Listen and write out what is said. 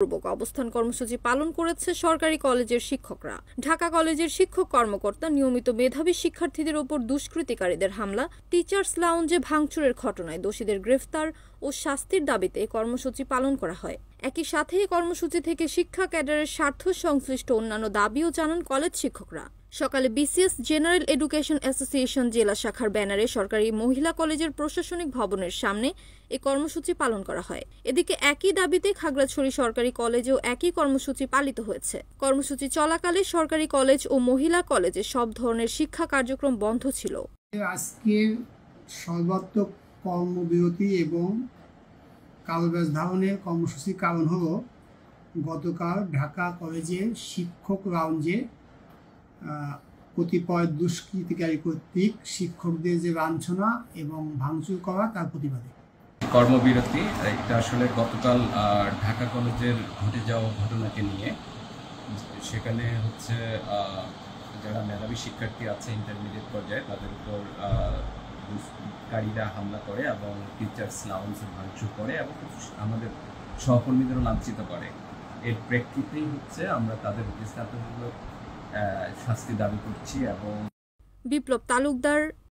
পূর্বক অবস্থান কর্মসূচি পালন করেছে সরকারি কলেজের শিক্ষকরা। ঢাকা কলেজের শিক্ষক কর্মকর্তা নিয়মিত মেধাবী শিক্ষার্থীদের ওপর দুষ্কৃতিকারীদের হামলা, টিচার্স লাউঞ্জে ভাঙচুরের ঘটনায় দোষীদের গ্রেফতার ও শাস্তির দাবিতে কর্মসূচি পালন করা হয়। একই সাথে এই কর্মসূচি থেকে শিক্ষা ক্যাডারের স্বার্থ সংশ্লিষ্ট অন্যান্য দাবিও জানান কলেজ শিক্ষকরা। সকালে বিসিএস জেনারেল এডুকেশন অ্যাসোসিয়েশন জেলা শাখার ব্যানারে সরকারি মহিলা কলেজের প্রশাসনিক ভবনের সামনে এই কর্মসূচি পালন করা হয়। এদিকে একই দাবিতে খাগড়াছড়ি সরকারি কলেজেও একই কর্মসূচি পালিত হয়েছে। কর্মসূচি চলাকালে সরকারি কলেজ ও মহিলা কলেজে সব ধরনের শিক্ষা কার্যক্রম বন্ধ ছিল। আজকের সর্বাত্মক কর্মবিরতি এবং কালব্যাজ ধারণের কর্মসূচির কারণ হলো গতকাল ঢাকা কলেজের শিক্ষক লাউঞ্জে কতিপয় দুষ্কৃতিকারী কর্তৃক শিক্ষকদের যে লাঞ্ছনা এবং ভাঙচুর করা তার প্রতিবাদে কর্মবিরতি। এটা আসলে গতকাল ঢাকা কলেজের ঘটে যাওয়া ঘটনাকে নিয়ে, সেখানে হচ্ছে যারা মেধাবী শিক্ষার্থী আছে ইন্টারমিডিয়েট পর্যায়ে তাদের উপর দুষ্কৃতিকারীরা হামলা করে এবং টিচার্স লাউঞ্জ ভাঙচুর করে এবং আমাদের সহকর্মীদেরও লাঞ্ছিত করে। এর প্রেক্ষিতেই হচ্ছে আমরা তাদের দৃষ্টান্তমূলক শাস্তি দাবি করছি। এবং বিপ্লব তালুকদার,